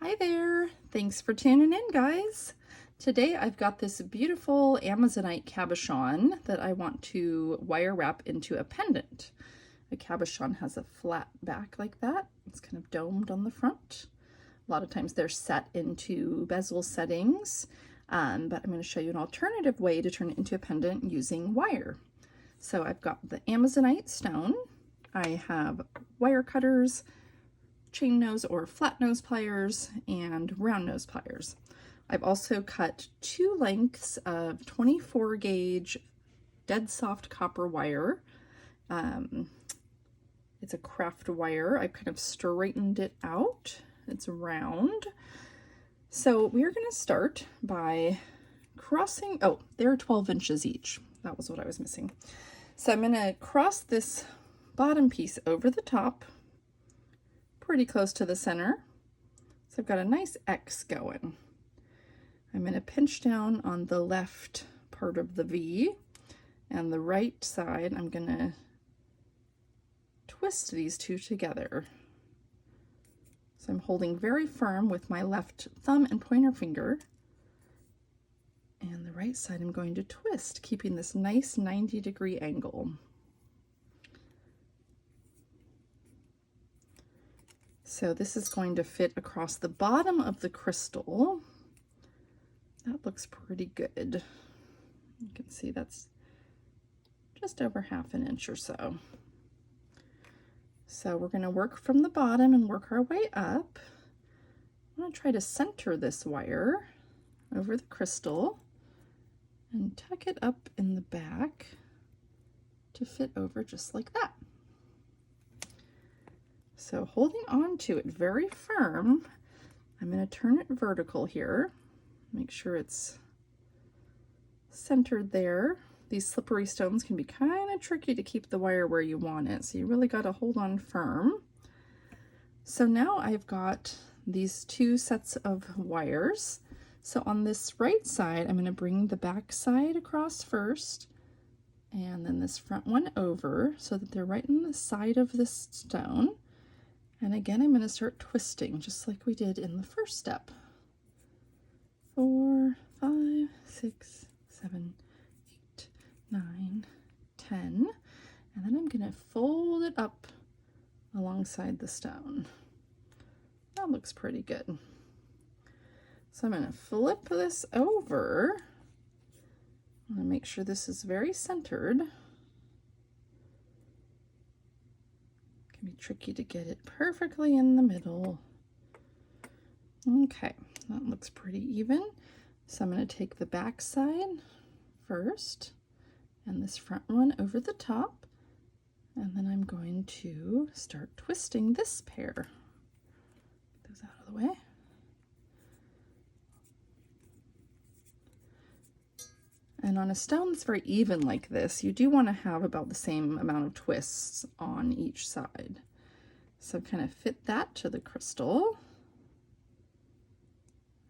Hi there, thanks for tuning in, guys. Today I've got this beautiful Amazonite cabachon that I want to wire wrap into a pendant. A cabachon has a flat back like that. It's kind of domed on the front. A lot of times they're set into bezel settings, but I'm going to show you an alternative way to turn it into a pendant using wire. So I've got the Amazonite stone. I have wire cutters, chain nose or flat nose pliers, and round nose pliers. I've also cut 2 lengths of 24 gauge dead soft copper wire. It's a craft wire. I've kind of straightened it out. It's round. So we're going to start by crossing, oh, they're 12 inches each. That was what I was missing. So I'm going to cross this bottom piece over the top, pretty close to the center. So I've got a nice X going. I'm going to pinch down on the left part of the V, and the right side I'm going to twist these two together. So I'm holding very firm with my left thumb and pointer finger, and the right side I'm going to twist, keeping this nice 90-degree angle. So this is going to fit across the bottom of the crystal. That looks pretty good. You can see that's just over ½ inch or so. So we're going to work from the bottom and work our way up. I'm going to try to center this wire over the crystal and tuck it up in the back to fit over just like that. So holding on to it very firm, I'm going to turn it vertical here. Make sure it's centered there. These slippery stones can be kind of tricky to keep the wire where you want it, so you really got to hold on firm. So now I've got these 2 sets of wires. So on this right side, I'm going to bring the back side across first, and then this front one over so that they're right in the side of this stone. And again, I'm going to start twisting just like we did in the first step. 4, 5, 6, 7, 8, 9, 10. And then I'm going to fold it up alongside the stone. That looks pretty good. So I'm going to flip this over. I'm going to make sure this is very centered. It can be tricky to get it perfectly in the middle. Okay, that looks pretty even. So I'm going to take the back side first and this front one over the top, and then I'm going to start twisting this pair. Get those out of the way. And on a stone that's very even like this, you do want to have about the same amount of twists on each side. So kind of fit that to the crystal.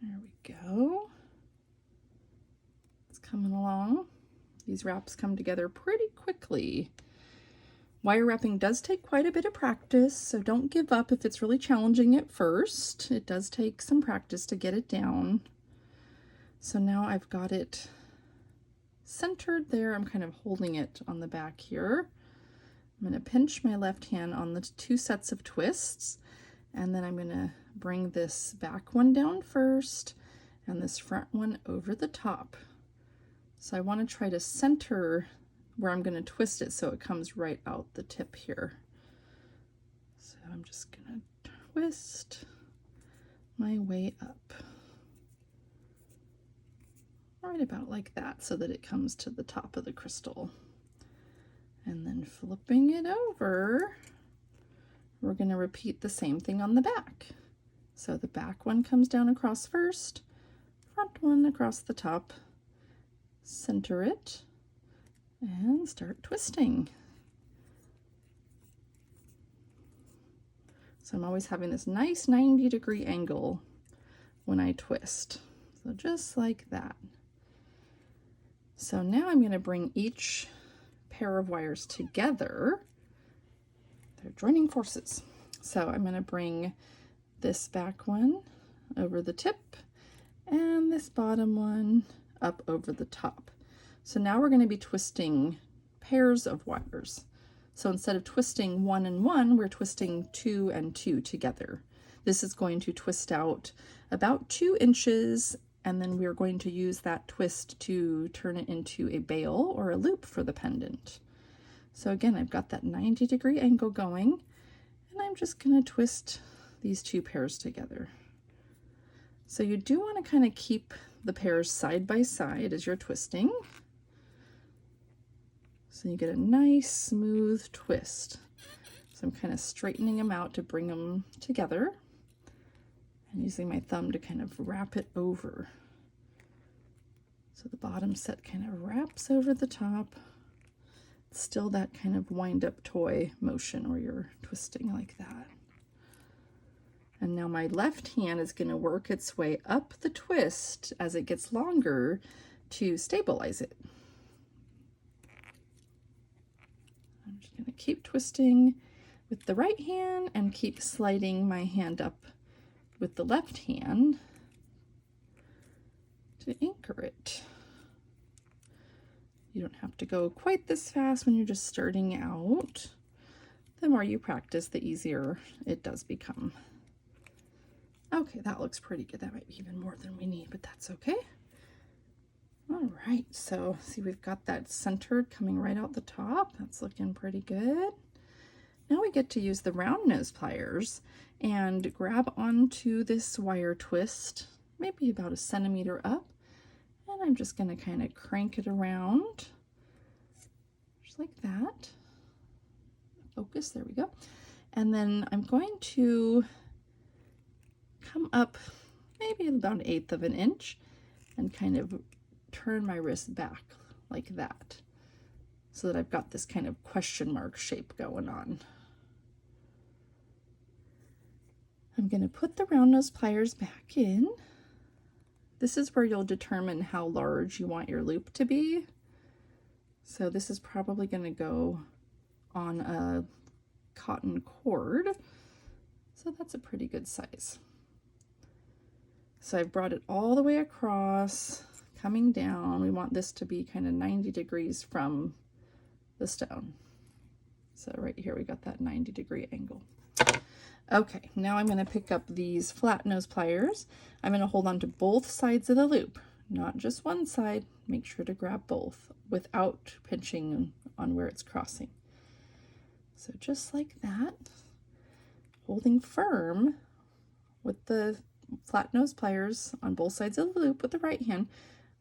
There we go. It's coming along. These wraps come together pretty quickly. Wire wrapping does take quite a bit of practice, so don't give up if it's really challenging at first. It does take some practice to get it down. So now I've got it centered there. I'm kind of holding it on the back here. I'm going to pinch my left hand on the 2 sets of twists, and then I'm going to bring this back one down first and this front one over the top. So I want to try to center where I'm going to twist it so it comes right out the tip here. So I'm just going to twist my way up. Right about like that so that it comes to the top of the crystal. And then flipping it over, we're going to repeat the same thing on the back. So the back one comes down across first, front one across the top, center it, and start twisting. So I'm always having this nice 90-degree angle when I twist. So just like that. So now I'm going to bring each pair of wires together. They're joining forces. So I'm going to bring this back one over the tip, and this bottom one up over the top. So now we're going to be twisting pairs of wires. So instead of twisting 1 and 1, we're twisting 2 and 2 together. This is going to twist out about 2 inches, and then we're going to use that twist to turn it into a bail or a loop for the pendant. So again, I've got that 90-degree angle going, and I'm just going to twist these 2 pairs together. So you do want to kind of keep the pairs side by side as you're twisting. So you get a nice smooth twist. So I'm kind of straightening them out to bring them together and using my thumb to kind of wrap it over. So the bottom set kind of wraps over the top. It's still that kind of wind up toy motion where you're twisting like that. And now my left hand is going to work its way up the twist as it gets longer to stabilize it. I'm just going to keep twisting with the right hand and keep sliding my hand up with the left hand to anchor it. You don't have to go quite this fast when you're just starting out. The more you practice, the easier it does become. Okay, that looks pretty good. That might be even more than we need, but that's okay. All right, so see, we've got that centered coming right out the top. That's looking pretty good. Now we get to use the round nose pliers and grab onto this wire twist, maybe about 1 centimeter up. And I'm just going to kind of crank it around, just like that. Focus, there we go. And then I'm going to come up maybe about 1/8 of an inch and kind of turn my wrist back like that so that I've got this kind of question mark shape going on. I'm going to put the round nose pliers back in. This is where you'll determine how large you want your loop to be. So this is probably going to go on a cotton cord. So that's a pretty good size. So I've brought it all the way across, coming down. We want this to be kind of 90 degrees from the stone. So right here we got that 90-degree angle. Okay, now I'm going to pick up these flat nose pliers. I'm going to hold on to both sides of the loop, not just one side. Make sure to grab both without pinching on where it's crossing. So just like that, holding firm with the flat nose pliers on both sides of the loop with the right hand,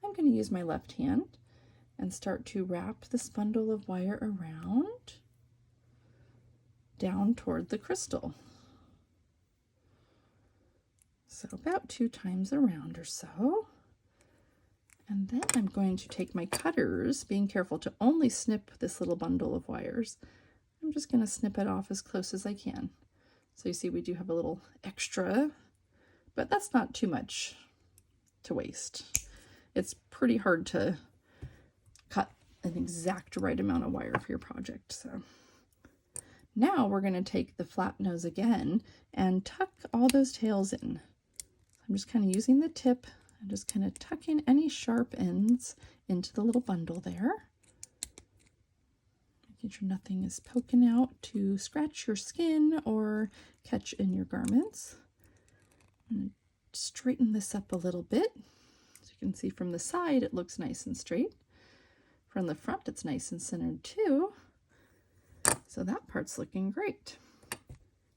I'm going to use my left hand and start to wrap this bundle of wire around down toward the crystal. So about 2 times around or so. And then I'm going to take my cutters, being careful to only snip this little bundle of wires. I'm just going to snip it off as close as I can. So you see we do have a little extra, but that's not too much to waste. It's pretty hard to cut an exact right amount of wire for your project. So now we're going to take the flat nose again and tuck all those tails in. I'm just kind of using the tip and just kind of tucking any sharp ends into the little bundle there. Making sure nothing is poking out to scratch your skin or catch in your garments. I'm going to straighten this up a little bit. As you can see from the side, it looks nice and straight. From the front, it's nice and centered too. So that part's looking great.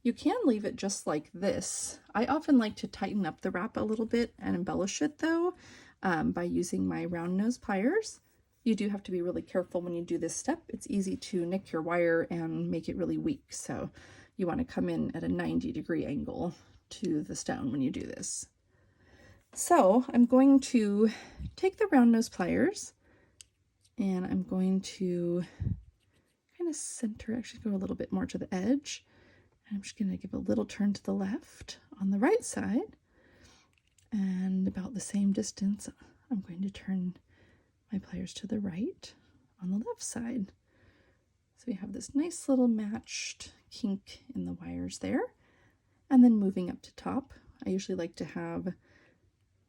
You can leave it just like this. I often like to tighten up the wrap a little bit and embellish it though by using my round nose pliers. You do have to be really careful when you do this step. It's easy to nick your wire and make it really weak. So you want to come in at a 90-degree angle to the stone when you do this. So I'm going to take the round nose pliers and I'm going to kind of center, actually go a little bit more to the edge. I'm just going to give a little turn to the left on the right side, and about the same distance I'm going to turn my pliers to the right on the left side. So we have this nice little matched kink in the wires there, and then moving up to top, I usually like to have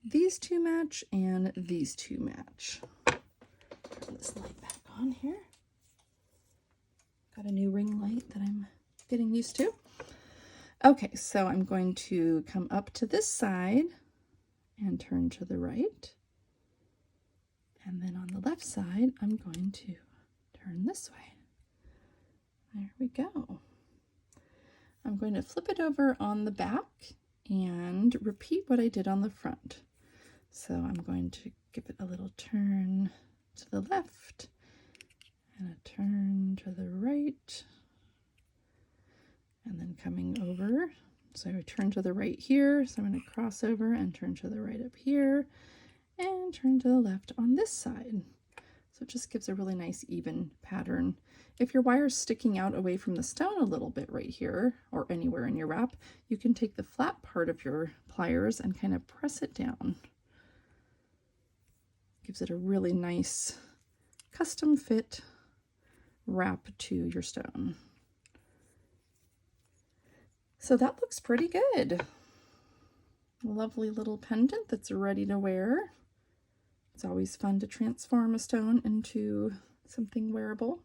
these two match and these two match. Turn this light back on here. Got a new ring light that I'm getting used to. Okay, so I'm going to come up to this side and turn to the right. And then on the left side, I'm going to turn this way. There we go. I'm going to flip it over on the back and repeat what I did on the front. So I'm going to give it a little turn to the left and a turn to the right, and then coming over. So I turn to the right here, so I'm going to cross over and turn to the right up here and turn to the left on this side. So it just gives a really nice even pattern. If your wire's sticking out away from the stone a little bit right here or anywhere in your wrap, you can take the flat part of your pliers and kind of press it down. Gives it a really nice custom fit wrap to your stone. So that looks pretty good. Lovely little pendant that's ready to wear. It's always fun to transform a stone into something wearable.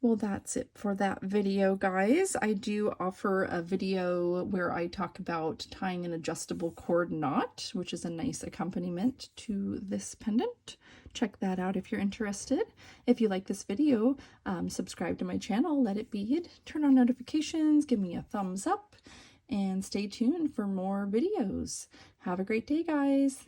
Well, that's it for that video, guys. I do offer a video where I talk about tying an adjustable cord knot, which is a nice accompaniment to this pendant. Check that out if you're interested. If you like this video, subscribe to my channel, let it be, turn on notifications, give me a thumbs up, and stay tuned for more videos. Have a great day, guys.